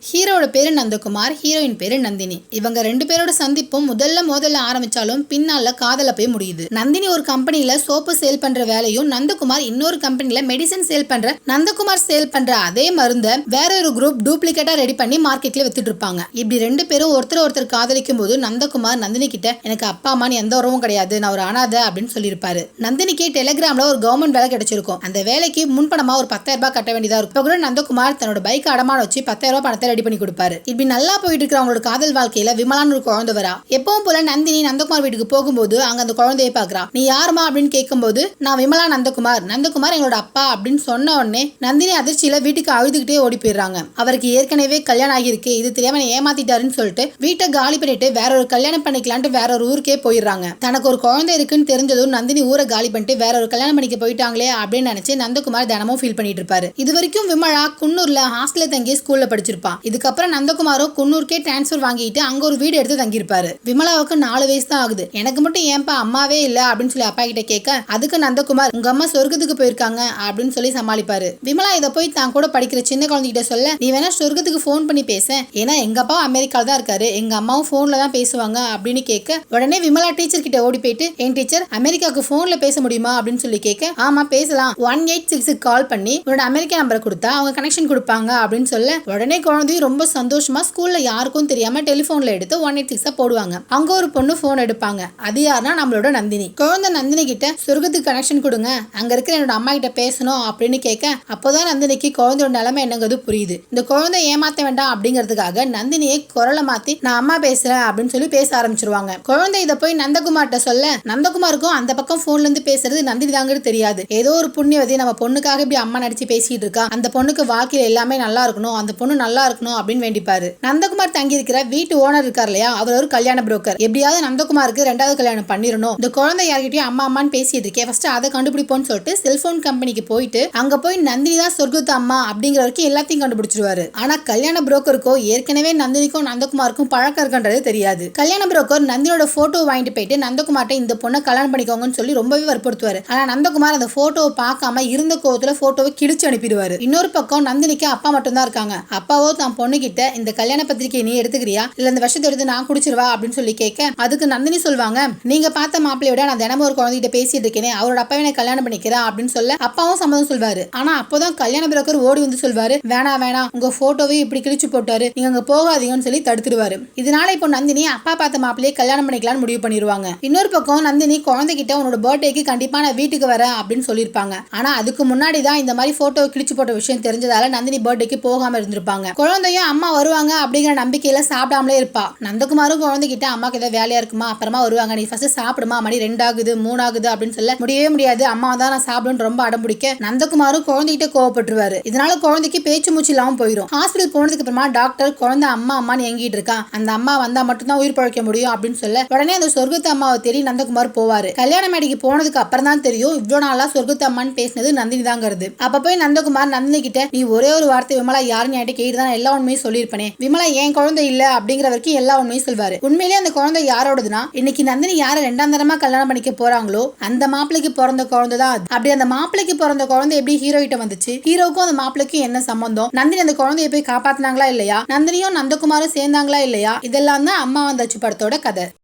ஹீரோட பேரு நந்தகுமார், ஹீரோயின் பேரு நந்தினி. இவங்க ரெண்டு பேரோட சந்திப்பும் முதல்ல ஆரம்பிச்சாலும் பின்னால காதல போய் முடியுது. நந்தினி ஒரு கம்பெனில சோப்பு சேல் பண்ற வேலையும், நந்தகுமார் இன்னொரு கம்பெனில மெடிசன் சேல் பண்ற நந்தகுமார் சேல் பண்ற அதே மருந்த வேற ஒரு குரூப் டூப்ளிகேட்டா ரெடி பண்ணி மார்க்கெட்ல வித்துட்டு இருப்பாங்க. இப்படி ரெண்டு பேரும் ஒருத்தர் காதலிக்கும் போது நந்தகுமார் நந்தினி கிட்ட எனக்கு அப்பா அம்மான்னு எந்த உறவும் கிடையாது, நான் ஒரு அனாதை அப்படின்னு சொல்லியிருப்பாரு. நந்தினிக்கு டெலிகிராம்ல ஒரு கவர்மெண்ட் வேலை கிடைச்சிருக்கும். அந்த வேலைக்கு முன்பணமா ஒரு 10,000 ரூபாய் கட்ட வேண்டியதா இருக்கும். கூட நந்தகுமார் தன்னோட பைக் அடமான வச்சு 10,000 ரூபாய் பணத்தை ரெடி பண்ணி கொடுப்பாரு. இப்படி நல்லா போயிட்டு இருக்கிற அவங்களோட காதல் வாழ்க்கையில விமலான்னு ஒரு குழந்தை வரா. எப்பவும் போல நந்தினி நந்தகுமார் வீட்டுக்கு போகும்போது அங்க அந்த குழந்தையை பாக்குறா. நீ யாருமா அப்படின்னு கேட்கும்போது நான் விமலா நந்தகுமார் எங்களோட அப்பா அப்படின்னு சொன்ன உடனே நந்தினி அதிர்ச்சியில வீட்டுக்கு அழுதுகிட்டே ஓடி போயிடுறாங்க. அவருக்கு ஏற்கனவே கல்யாணம் ஆகியிருக்கு, இது தெரியாம ஏமாத்திட்டாருன்னு சொல்லிட்டு வீட்டை காலி பண்ணிட்டு வேற ஒரு கல்யாணம் பண்ணிக்கலான்ட்டு வேற ஒரு ஊருக்கே போயிடுறாங்க. தனக்கு ஒரு குழந்தை இருக்குன்னு தெரிஞ்சதும் நந்தினி ஊரை காலி பண்ணிட்டு வேற ஒரு கல்யாணம் பண்ணிக்க போயிட்டாங்களே அப்படின்னு நினைச்சு நந்தகுமார் தினமும் ஃபீல் பண்ணிட்டு இருப்பாரு. இது வரைக்கும் விமலா குன்னூர்ல ஹாஸ்டல்ல தங்கி ஸ்கூல்ல படிச்சிருப்பான். இதுக்கப்புறம் நந்தகுமாரும் குன்னூருக்கே டிரான்ஸ்பர் வாங்கிட்டு அங்க ஒரு வீடு எடுத்து தங்கியிருப்பாரு. விமலாவுக்கு 4 வயசு தான் ஆகுது. எனக்கு மட்டும் ஏன்பா அம்மாவே இல்ல அப்படின்னு சொல்லி அப்பா கிட்ட கேட்க, அதுக்கு நந்தகுமார் உங்க அம்மா சொர்க்கத்துக்கு போயிருக்காங்க அப்படின்னு சொல்லி சமாளிப்பாரு. விமலா இதை போய் தான் கூட படிக்கிற சின்ன குழந்தைகிட்ட சொல்ல, நீ வேணா சொர்க்கத்துக்கு போன் பண்ணி பேச, ஏன்னா எங்க அப்பா அமெரிக்கால தான் இருக்காரு, எங்க அம்மாவும் போன்ல தான் பேசுவாங்க அப்படின்னு கேட்க, உடனே விமலா டீச்சர் கிட்ட ஓடி போயிட்டு என் டீச்சர் அமெரிக்காவுக்கு போன்ல பேச முடியுமா அப்படின்னு சொல்லி கேட்க, ஆமா பேசலாம், 186 கால் பண்ணி உன்னோட அமெரிக்கா நம்பரை கொடுத்தா அவங்க கனெக்ஷன் கொடுப்பாங்க அப்படின்னு சொல்ல, உடனே குழந்தையும் ரொம்ப சந்தோஷமா ஸ்கூல்ல யாருக்கும் தெரியாம டெலிபோன்ல எடுத்து 186 போடுவாங்க. அங்க ஒரு பொண்ணு போன் எடுப்பாங்க. அது யாருன்னா நம்மளோட நந்தினி. குழந்தை நந்தினி கிட்ட சொர்க்கத்துக்கு கனெக்ஷன் கொடுங்க, அங்க இருக்கிற என்னோட அம்மா கிட்ட பேசணும் அப்படின்னு கேட்க, அப்போதான் நந்தினிக்கு குழந்தையோட நிலைமை என்னங்கிறது புரியுது. இந்த குழந்தை ஏமாத்த வேண்டாம் அப்படிங்கிறதுக்காக நந்தினியை குரலை மாத்தி நான் அம்மா பேசுறேன் அப்படின்னு சொல்லி பேச ஆரம்பிச்சிருவாங்க. குழந்தை இதை போய் நந்தகுமார்ட்ட சொல்ல, நந்தகுமாருக்கும் அந்த பக்கம் போன்ல இருந்து பேசுறது நந்தினி தாங்கிறது தெரியாது. ஏதோ ஒரு புண்ணியவதி நம்ம பொண்ணுக்காக இப்படி அம்மா நடிச்சு பேசிட்டு இருக்கா, அந்த பொண்ணுக்கு வாழ்க்கையில எல்லாமே நல்லா இருக்கணும், அந்த பொண்ணு நல்லா இருக்கணும் அப்படின்னு வேண்டிப்பாரு. நந்தகுமார் தங்கி இருக்கிற வீட்டு ஓனர் இருக்கார் இல்லையா, அவர் ஒரு கல்யாண புரோக்கர். எப்படியாவது நந்தகுமாருக்கு 2வது கல்யாணம் பண்ணிடணும், இந்த குழந்தை யார்கிட்டயும் அம்மா அம்மான்னு பேசிட்டு இருக்கே, ஃபர்ஸ்ட் அதை கண்டுபிடிப்போம்னு சொல்லிட்டு செல்போன் கம்பெனிக்கு போயிட்டு அங்க போய் நந்தினி தான் சொர்க்கத்து அம்மா அப்படிங்கிற வரைக்கும் எல்லாத்தையும் கண்டுபிடிச்சிருவாரு. ஆனா கல்யாண புரோக்கருக்கோ ஏற்கனவே நந்தினிக்கும் நந்தகுமாருக்கும் பழக்கம் இருக்கின்றது தெரியாது. கல்யாண புரோக்கர் நந்தினியோட போட்டோ வாங்கிட்டு போயிட்டு நந்தகுமார்ட்ட இந்த பொண்ணை கல்யாணம் பண்ணிக்கோங்கன்னு சொல்லி ரொம்பவே வற்புறுத்துவாரு. ஆனா நந்தகுமார் அந்த போட்டோவை பார்க்காம இருந்த கோவத்துல போட்டோவை கிழிச்சு அனுப்பிடுவாரு. இன்னொரு பக்கம் நந்தினிக்கு அப்பா மட்டும் தான் இருக்காங்க. அப்பாவோ தான் பொண்ணு கிட்ட இந்த கல்யாண பத்திரிகை நீ எடுத்துக்கிறியா இல்ல இந்த வருஷத்தை எடுத்து நான் குடிச்சிருவா அப்படின்னு சொல்லி கேட்க, அதுக்கு நந்தினி சொல்வாங்க, நீங்க பார்த்த மாப்பிள்ளையோட நான் தினமும் ஒரு குழந்தைகிட்ட பேசிட்டு இருக்கேன், அவரோட அப்பாவை நான் கல்யாணம் பண்ணிக்கிறேன் அப்படின்னு சொல்ல அப்பாவும் சம்மதம் சொல்வாரு. ஆனா அப்போதான் கல்யாண புரோக்கர் ஓடி வந்து சொல்வாரு, வேணாம் உங்க போட்டோவை இப்படி கிழிச்சு போட்டாரு, நீங்க அங்க போகாதீங்கன்னு சொல்லி தடுத்துருவாரு. இதனால இப்போ நந்தினி அப்பா பார்த்த மாப்பிள்ளையை கல்யாணம் பண்ணிக்கலாம்னு முடிவு பண்ணிடுவாங்க. இன்னொரு பக்கம் நந்தினி குழந்தைகிட்ட உன்னோட பர்த்டேக்கு கண்டிப்பா நான் வீட்டுக்கு வரேன் அப்படின்னு சொல்லியிருப்பாங்க. ஆனா அதுக்கு முன்னாடி தான் இந்த மாதிரி போட்டோ கிழிச்சு போட்ட விஷயம் தெரிஞ்சதால நந்தினி பர்த்டேக்கு போகாம இருந்திருப்பாங்க. குழந்தையும் அம்மா வருவாங்க அப்படிங்கிற நம்பிக்கையில சாப்பிடாமலே இருப்பா. நந்தகுமாரும் குழந்தைகிட்ட அம்மாக்கு ஏதாவது வேலையா இருக்குமா, அப்புறமா வருவாங்க, நீ ஃபர்ஸ்ட் சாப்பிடுமா, மணி 2 ஆகுது 3 ஆகுது அப்படின்னு சொல்ல, முடியவே முடியாது அம்மா தான் நான் சாப்பிடுன்னு ரொம்ப அடம்பிடிக்க நந்தகுமாரும் குழந்தைகிட்ட கோவப்பட்டுருவாரு. இதனால குழந்தைக்கு பேச்சு மூச்சு இல்லாம போயிடும். ஹாஸ்பிட்டல் போனதுக்கு அப்புறமா டாக்டர் குழந்தை அம்மான்னு எங்கிட்டு இருக்கான், அந்த அம்மா வந்தா மட்டும்தான் உயிர் பழைக்க முடியும் அப்படின்னு சொல்ல, உடனே அந்த சொர்க்கத்து அம்மாவை தேடி நந்தகுமார் போவாரு. கல்யாண மேடைக்கு போனதுக்கு அப்புறம் தான் தெரியும் இவ்வளவு நாளா சொர்க்கத்து அம்மான்னு பேசினது நந்தினி தாங்கிறது. அப்ப போய் நந்தகுமார் நந்தினி கிட்ட நீ ஒரே ஒரு வார்த்தை விமலா யாருன்னு என்கிட்ட கேட்டுதான் எல்லா உண்மையும் சொல்லியிருப்பேனே, விமலா என் குழந்தை இல்ல அப்படிங்கிற வரைக்கும் எல்லா உண்மையும் சொல்வாரு. உண்மையிலேயே அந்த குழந்தை யாரோடதுன்னா, இன்னைக்கு நந்தினி யார 2ஆம் தரமா கல்யாணம் பண்ணிக்க போறாங்களோ அந்த மாப்பிளைக்கு பிறந்த குழந்தை தான். அப்படி அந்த மாப்பிளைக்கு பிறந்த குழந்தை எப்படி ஹீரோ கிட்ட வந்துச்சு, ஹீரோக்கும் அந்த மாப்பிளைக்கும் என்ன சம்பந்தம், நந்தினி அந்த குழந்தைய போய் காப்பாத்தினாங்களா இல்லையா, நந்தினியும் நந்தகுமாரும் சேர்ந்தாங்களா இல்லையா, இதெல்லாம் தான் அம்மா வந்தாச்சு படத்தோட கதை.